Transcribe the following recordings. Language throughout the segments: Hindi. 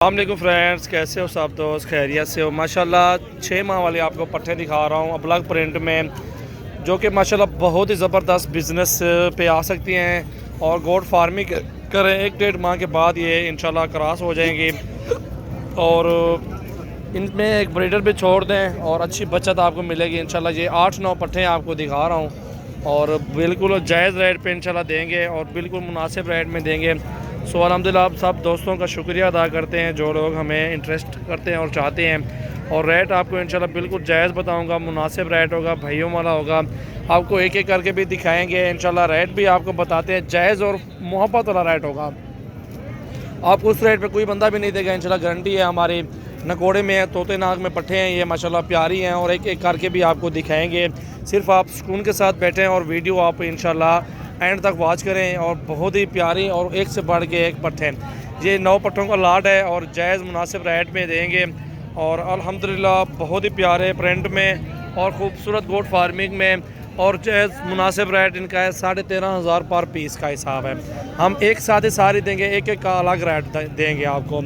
अस्सलाम फ्रेंड्स, कैसे हो सब दोस्त? खैरियत से हो? माशाल्लाह 6 माह वाले आपको पट्टे दिखा रहा हूँ ब्लॉक प्रिंट में, जो कि माशाल्लाह बहुत ही ज़बरदस्त बिज़नेस पे आ सकती हैं और गोट फार्मिंग करें 1-1.5 माह के बाद ये इंशाल्लाह क्रॉस हो जाएंगी और इनमें एक ब्रीडर भी छोड़ दें और अच्छी बचत आपको मिलेगी इंशाल्लाह। ये 8-9 पट्टे आपको दिखा रहा हूँ और बिल्कुल जायज़ रेट पे इंशाल्लाह देंगे और बिल्कुल मुनासिब रेट में देंगे। सो अल्हम्दुलिल्लाह आप सब दोस्तों का शुक्रिया अदा करते हैं जो लोग हमें इंटरेस्ट करते हैं और चाहते हैं। और रेट आपको इंशाल्लाह बिल्कुल जायज़ बताऊंगा, मुनासिब रेट होगा, भाइयों वाला होगा। आपको एक एक करके भी दिखाएंगे इंशाल्लाह, रेट भी आपको बताते हैं, जायज़ और मोहब्बत वाला रेट होगा। आपको उस रेट पे कोई बंदा भी नहीं देगा इंशाल्लाह, गारंटी है हमारी। नकोड़े में है, तोते नाग में पट्टे हैं, ये माशाल्लाह प्यारी हैं और एक एक करके भी आपको दिखाएंगे। सिर्फ आप सुकून के साथ बैठें और वीडियो आप इंशाल्लाह एंड तक वॉच करें और बहुत ही प्यारी और एक से बढ़ के एक पट्टे। ये 9 पट्टों का लाट है और जायज़ मुनासिब रेट में देंगे और अल्हम्दुलिल्लाह बहुत ही प्यारे प्रिंट में और ख़ूबसूरत गोट फार्मिंग में और जायज़ मुनासिब रेट इनका है। 13,500 पर पीस का हिसाब है। हम एक साथ ही सारी देंगे, एक एक का अलग रेट देंगे आपको।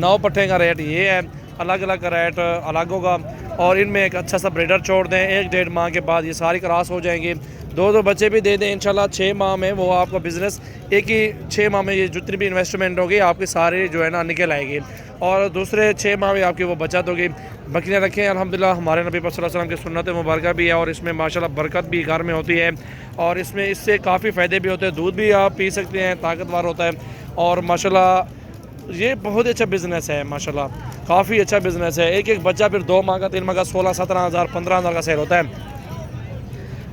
9 पट्टे का रेट ये है, अलग अलग का रेट अलग होगा और इनमें एक अच्छा सा ब्रीडर छोड़ दें, 1-1.5 माह के बाद ये सारी क्रॉस हो जाएंगी। 2-2 बच्चे भी दे दें इंशाल्लाह। 6 माह में वो आपका बिज़नेस एक ही 6 माह में ये जितनी भी इन्वेस्टमेंट होगी आपकी सारी जो है ना निकल आएगी और दूसरे 6 माह में आपकी वो बचत होगी। बकरियाँ रखें अल्हम्दुलिल्लाह, हमारे नबी सल्लल्लाहु अलैहि वसल्लम की सुन्नत मुबारक भी है और इसमें माशाल्लाह बरकत भी घर में होती है और इसमें इससे काफ़ी फ़ायदे भी होते हैं। दूध भी आप पी सकते हैं, ताकतवर होता है और माशाल्लाह ये बहुत अच्छा बिज़नेस है। माशाल्लाह काफ़ी अच्छा बिज़नेस है। एक एक बच्चा फिर 2 माह का 3 माह का 16-17 हज़ार 15 हज़ार का सेल होता है।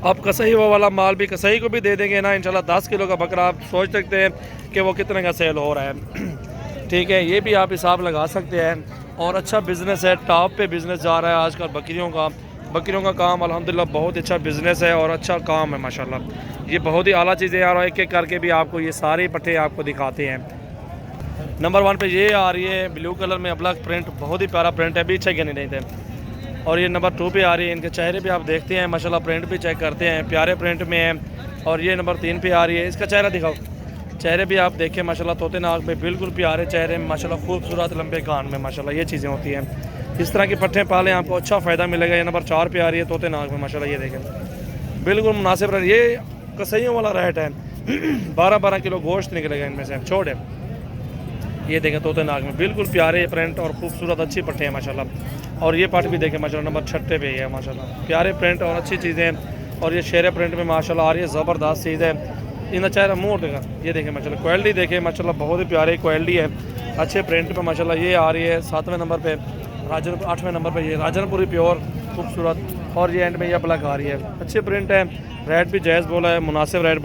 आप कसाई वो वाला माल भी कसाई को भी दे देंगे ना इंशाल्लाह। 10 किलो का बकरा आप सोच सकते हैं कि वो कितने का सेल हो रहा है। ठीक है, ये भी आप हिसाब लगा सकते हैं और अच्छा बिज़नेस है, टॉप पे बिज़नेस जा रहा है आजकल बकरियों का काम अल्हम्दुलिल्लाह बहुत अच्छा बिज़नेस है और अच्छा काम है माशाल्लाह। ये बहुत ही आला चीज़ें यार, एक एक करके भी आपको ये सारे पट्टे आपको दिखाते हैं। नंबर 1 पे ये आ रही है ब्लू कलर में ब्लॉक प्रिंट, बहुत ही प्यारा प्रिंट है, अभी चेक नहीं थे। और ये नंबर 2 पे आ रही है, इनके चेहरे पे आप देखते हैं माशाल्लाह, प्रिंट भी चेक करते हैं, प्यारे प्रिंट में है। और ये नंबर 3 पे आ रही है, इसका चेहरा दिखाओ, चेहरे भी आप देखें माशाल्लाह, तोते नाग में बिल्कुल प्यारे चेहरे में माशाल्लाह, खूबसूरत लंबे कान में माशाल्लाह, ये चीज़ें होती हैं। इस तरह के पट्टे पालें, आपको अच्छा फ़ायदा मिलेगा। ये नंबर 4 पे आ रही है तोते नाग में माशाल्लाह, ये देखें बिल्कुल मुनासिब रेट, ये कसाइयों वाला रेट है। 12-12 किलो गोश्त निकलेगा इनमें से, छोड़ है। ये देखें तोते नाग में बिल्कुल प्यारे प्रिंट और खूबसूरत अच्छी पट्टे हैं माशाल्लाह। और ये पट भी देखें माशाल्लाह, नंबर 6 पे है माशाल्लाह, प्यारे प्रिंट और अच्छी चीज़ें। और ये शेरे प्रिंट में माशाल्लाह आ रही है, ज़बरदस्त चीज़ है। इनका चेहरा मुँह देगा, ये देखें माशाल्लाह, क्वालिटी देखें माशाल्लाह, बहुत ही प्यारी क्वालिटी है, अच्छे प्रिंट पे माशाल्लाह। ये आ रही है 7वें नंबर पे, 8वें नंबर पे ये राजनपुरी प्योर खूबसूरत। और ये एंड में यह ब्लैक आ रही है, अच्छे प्रिंट है। रेट भी जायज़ बोला है, मुनासिब रेट